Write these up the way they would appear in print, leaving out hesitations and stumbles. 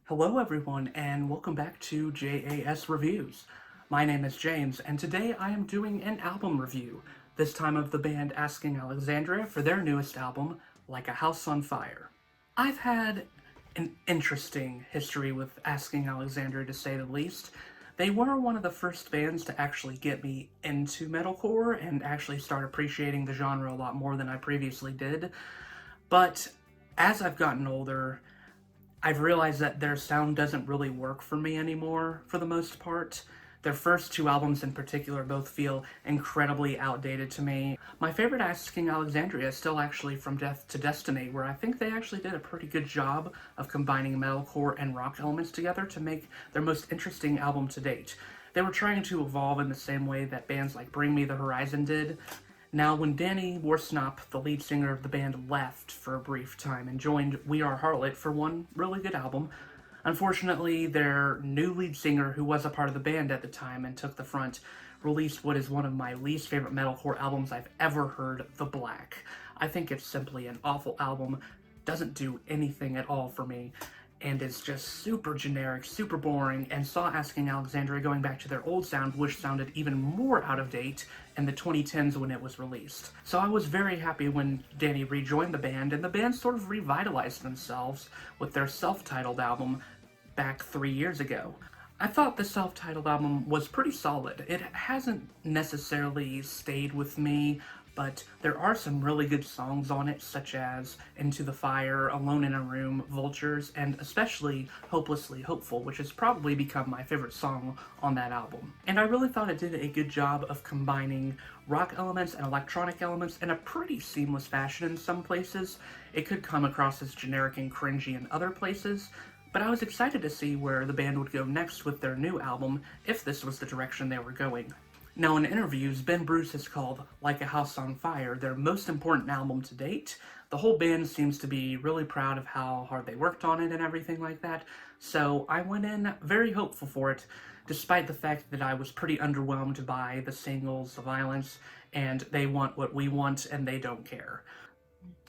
Hello everyone and welcome back to JAS Reviews. My name is James and today I am doing an album review, this time of the band Asking Alexandria for their newest album, Like a House on Fire. I've had an interesting history with Asking Alexandria to say the least. They were one of the first bands to actually get me into metalcore and actually start appreciating the genre a lot more than I previously did. But as I've gotten older, I've realized that their sound doesn't really work for me anymore, for the most part. Their first two albums in particular both feel incredibly outdated to me. My favorite Asking Alexandria is still actually From Death to Destiny, where I think they actually did a pretty good job of combining metalcore and rock elements together to make their most interesting album to date. They were trying to evolve in the same way that bands like Bring Me the Horizon did. Now, when Danny Worsnop, the lead singer of the band, left for a brief time and joined We Are Harlot for one really good album, unfortunately, their new lead singer, who was a part of the band at the time and took the front, released what is one of my least favorite metalcore albums I've ever heard, The Black. I think it's simply an awful album, doesn't do anything at all for me, and is just super generic, super boring, and saw Asking Alexandria going back to their old sound, which sounded even more out of date in the 2010s when it was released. So I was very happy when Danny rejoined the band, and the band sort of revitalized themselves with their self-titled album back 3 years ago. I thought the self-titled album was pretty solid. It hasn't necessarily stayed with me, but there are some really good songs on it, such as Into the Fire, Alone in a Room, Vultures, and especially Hopelessly Hopeful, which has probably become my favorite song on that album. And I really thought it did a good job of combining rock elements and electronic elements in a pretty seamless fashion in some places. It could come across as generic and cringy in other places, but I was excited to see where the band would go next with their new album, if this was the direction they were going. Now, in interviews, Ben Bruce has called Like a House on Fire their most important album to date. The whole band seems to be really proud of how hard they worked on it and everything like that, so I went in very hopeful for it, despite the fact that I was pretty underwhelmed by the singles, the violence, and They Want What We Want and They Don't Care.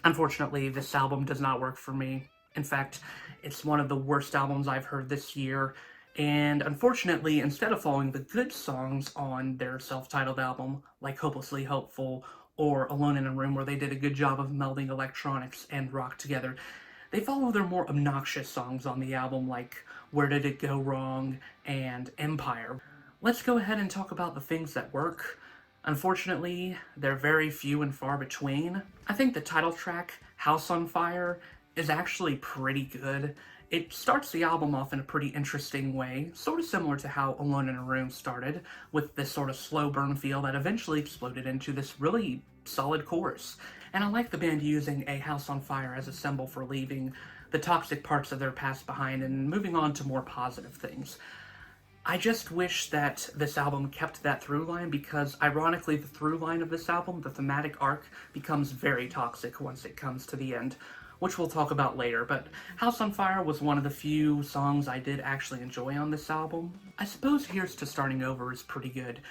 Unfortunately, this album does not work for me. In fact, it's one of the worst albums I've heard this year, and unfortunately, instead of following the good songs on their self-titled album, like Hopelessly Hopeful or Alone in a Room, where they did a good job of melding electronics and rock together, they follow their more obnoxious songs on the album, like Where Did It Go Wrong and Empire. Let's go ahead and talk about the things that work. Unfortunately, they're very few and far between. I think the title track, House on Fire, is actually pretty good. It starts the album off in a pretty interesting way, sort of similar to how Alone in a Room started, with this sort of slow burn feel that eventually exploded into this really solid chorus. And I like the band using a house on fire as a symbol for leaving the toxic parts of their past behind and moving on to more positive things. I just wish that this album kept that through line because, ironically, the through line of this album, the thematic arc, becomes very toxic once it comes to the end, which we'll talk about later, but House on Fire was one of the few songs I did actually enjoy on this album. I suppose Here's to Starting Over is pretty good.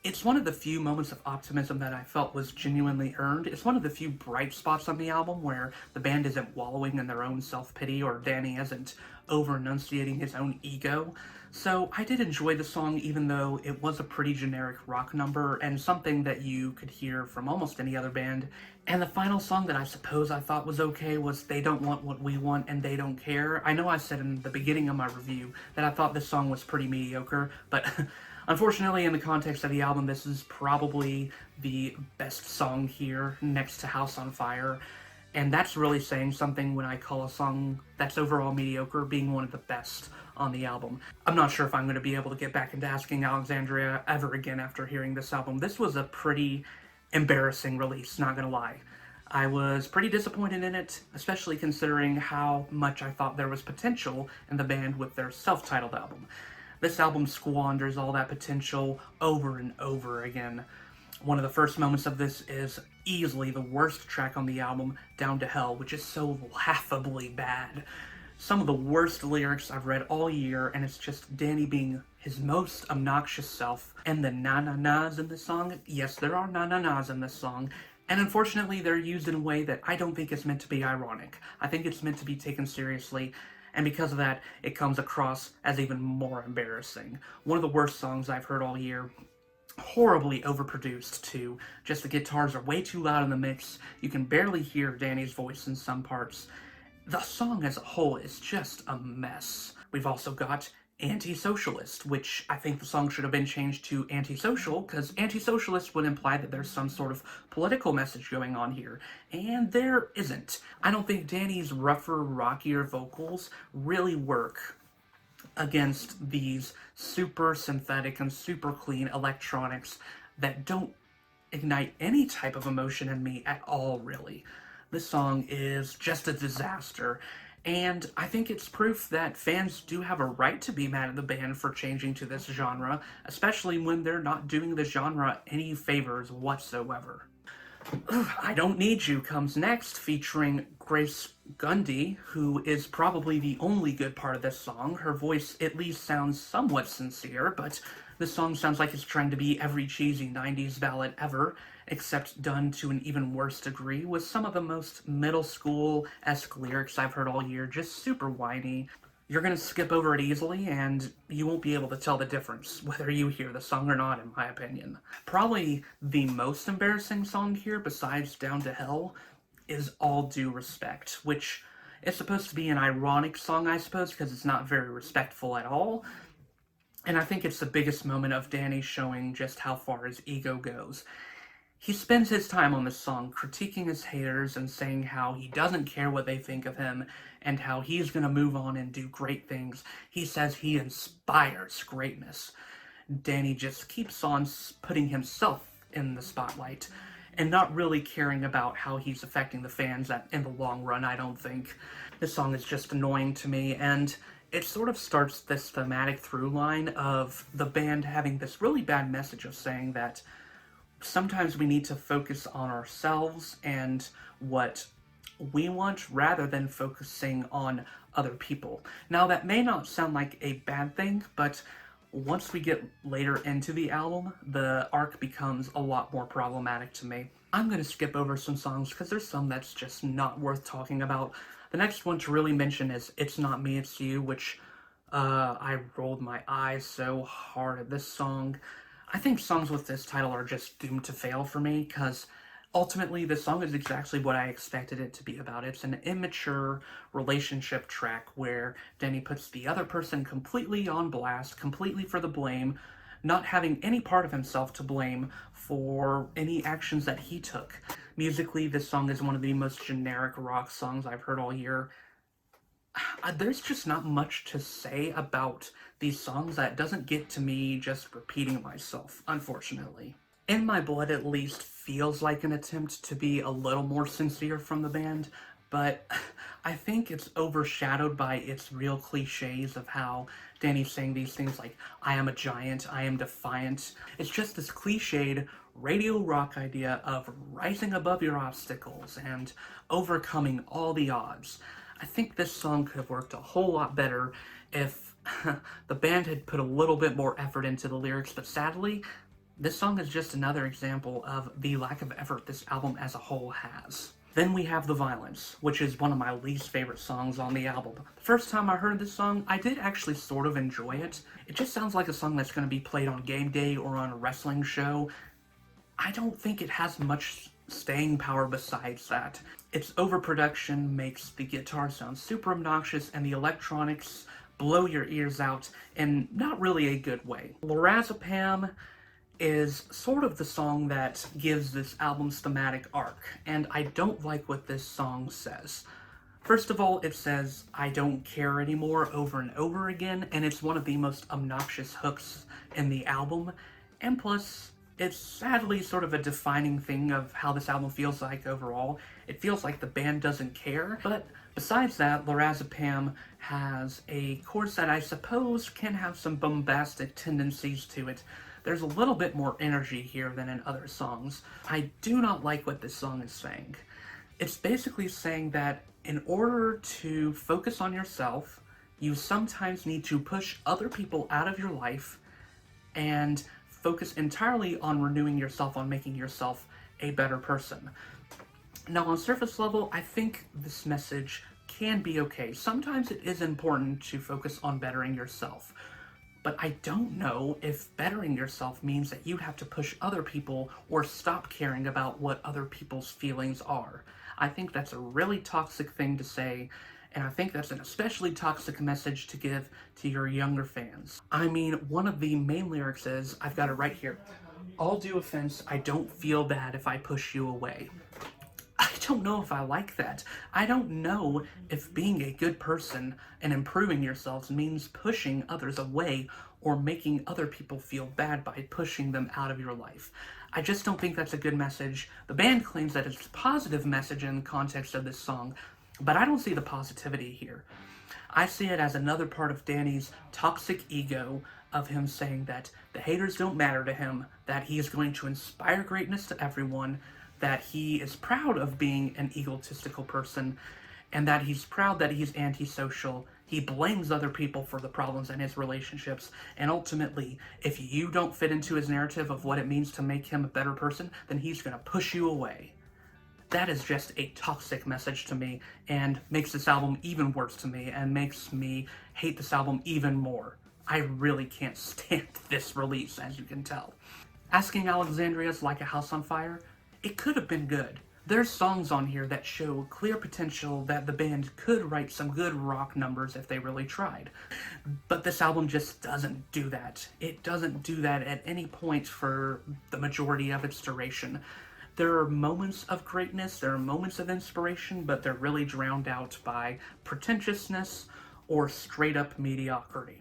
It's one of the few moments of optimism that I felt was genuinely earned. It's one of the few bright spots on the album where the band isn't wallowing in their own self-pity or Danny isn't over-enunciating his own ego. So I did enjoy the song even though it was a pretty generic rock number and something that you could hear from almost any other band. And the final song that I suppose I thought was okay was They Don't Want What We Want and They Don't Care. I know I said in the beginning of my review that I thought this song was pretty mediocre, but unfortunately, in the context of the album, this is probably the best song here, next to House on Fire, and that's really saying something when I call a song that's overall mediocre being one of the best on the album. I'm not sure if I'm going to be able to get back into Asking Alexandria ever again after hearing this album. This was a pretty embarrassing release, not gonna lie. I was pretty disappointed in it, especially considering how much I thought there was potential in the band with their self-titled album. This album squanders all that potential over and over again. One of the first moments of this is easily the worst track on the album, Down to Hell, which is so laughably bad. Some of the worst lyrics I've read all year, and it's just Danny being his most obnoxious self. And the na-na-nas in this song, yes, there are na-na-nas in this song, and unfortunately they're used in a way that I don't think is meant to be ironic. I think it's meant to be taken seriously, And because of that, it comes across as even more embarrassing. One of the worst songs I've heard all year. Horribly overproduced, too. Just the guitars are way too loud in the mix. You can barely hear Danny's voice in some parts. The song as a whole is just a mess. We've also got Anti-Socialist, which I think the song should have been changed to Antisocial, because Anti-Socialist would imply that there's some sort of political message going on here, and there isn't. I don't think Danny's rougher, rockier vocals really work against these super synthetic and super clean electronics that don't ignite any type of emotion in me at all, really. This song is just a disaster, and I think it's proof that fans do have a right to be mad at the band for changing to this genre, especially when they're not doing the genre any favors whatsoever. I Don't Need You comes next, featuring Grace Gundy, who is probably the only good part of this song. Her voice at least sounds somewhat sincere, but this song sounds like it's trying to be every cheesy 90s ballad ever, except done to an even worse degree, with some of the most middle school-esque lyrics I've heard all year, just super whiny. You're gonna skip over it easily, and you won't be able to tell the difference, whether you hear the song or not, in my opinion. Probably the most embarrassing song here, besides Down to Hell, is All Due Respect, which is supposed to be an ironic song, I suppose, because it's not very respectful at all. And I think it's the biggest moment of Danny showing just how far his ego goes. He spends his time on this song critiquing his haters and saying how he doesn't care what they think of him and how he's going to move on and do great things. He says he inspires greatness. Danny just keeps on putting himself in the spotlight and not really caring about how he's affecting the fans in the long run, I don't think. This song is just annoying to me, and it sort of starts this thematic through line of the band having this really bad message of saying that sometimes we need to focus on ourselves and what we want rather than focusing on other people. Now, that may not sound like a bad thing, but once we get later into the album, the arc becomes a lot more problematic to me. I'm going to skip over some songs because there's some that's just not worth talking about. The next one to really mention is It's Not Me, It's You, which I rolled my eyes so hard at this song. I think songs with this title are just doomed to fail for me, because ultimately this song is exactly what I expected it to be about. It's an immature relationship track where Danny puts the other person completely on blast, completely for the blame, not having any part of himself to blame for any actions that he took. Musically, this song is one of the most generic rock songs I've heard all year. There's just not much to say about these songs that doesn't get to me just repeating myself, unfortunately. In My Blood at least feels like an attempt to be a little more sincere from the band, but I think it's overshadowed by its real cliches of how Danny's saying these things like, I am a giant, I am defiant. It's just this cliched radio rock idea of rising above your obstacles and overcoming all the odds. I think this song could have worked a whole lot better if the band had put a little bit more effort into the lyrics, but sadly, this song is just another example of the lack of effort this album as a whole has. Then we have The Violence, which is one of my least favorite songs on the album. The first time I heard this song, I did actually sort of enjoy it. It just sounds like a song that's going to be played on game day or on a wrestling show. I don't think it has much staying power besides that. Its overproduction makes the guitar sound super obnoxious and the electronics blow your ears out in not really a good way. Lorazepam is sort of the song that gives this album's thematic arc, and I don't like what this song says. First of all, it says, I don't care anymore over and over again, and it's one of the most obnoxious hooks in the album, and plus, it's sadly sort of a defining thing of how this album feels like overall. It feels like the band doesn't care, but besides that, Lorazepam has a chorus that I suppose can have some bombastic tendencies to it. There's a little bit more energy here than in other songs. I do not like what this song is saying. It's basically saying that in order to focus on yourself, you sometimes need to push other people out of your life and focus entirely on renewing yourself, on making yourself a better person. Now, on surface level, I think this message can be okay. Sometimes it is important to focus on bettering yourself. But I don't know if bettering yourself means that you have to push other people or stop caring about what other people's feelings are. I think that's a really toxic thing to say, and I think that's an especially toxic message to give to your younger fans. I mean, one of the main lyrics is, I've got it right here, "All due offense, I don't feel bad if I push you away." I don't know if I like that. I don't know if being a good person and improving yourselves means pushing others away or making other people feel bad by pushing them out of your life. I just don't think that's a good message. The band claims that it's a positive message in the context of this song, but I don't see the positivity here. I see it as another part of Danny's toxic ego of him saying that the haters don't matter to him, that he is going to inspire greatness to everyone, that he is proud of being an egotistical person, and that he's proud that he's antisocial. He blames other people for the problems in his relationships, and ultimately, if you don't fit into his narrative of what it means to make him a better person, then he's going to push you away. That is just a toxic message to me, and makes this album even worse to me, and makes me hate this album even more. I really can't stand this release, as you can tell. Asking Alexandria's Like a House on Fire, it could have been good. There's songs on here that show clear potential that the band could write some good rock numbers if they really tried. But this album just doesn't do that. It doesn't do that at any point for the majority of its duration. There are moments of greatness, there are moments of inspiration, but they're really drowned out by pretentiousness or straight up mediocrity.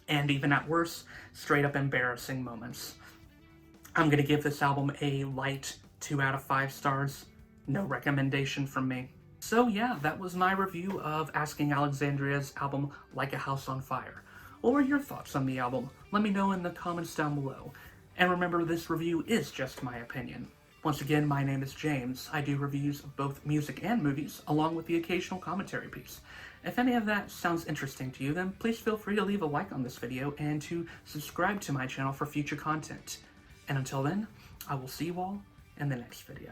And even at worst, straight up embarrassing moments. I'm going to give this album a light 2 out of 5 stars. No recommendation from me. So yeah, that was my review of Asking Alexandria's album Like a House on Fire. What were your thoughts on the album? Let me know in the comments down below. And remember, this review is just my opinion. Once again, my name is James. I do reviews of both music and movies, along with the occasional commentary piece. If any of that sounds interesting to you, then please feel free to leave a like on this video and to subscribe to my channel for future content. And until then, I will see you all in the next video.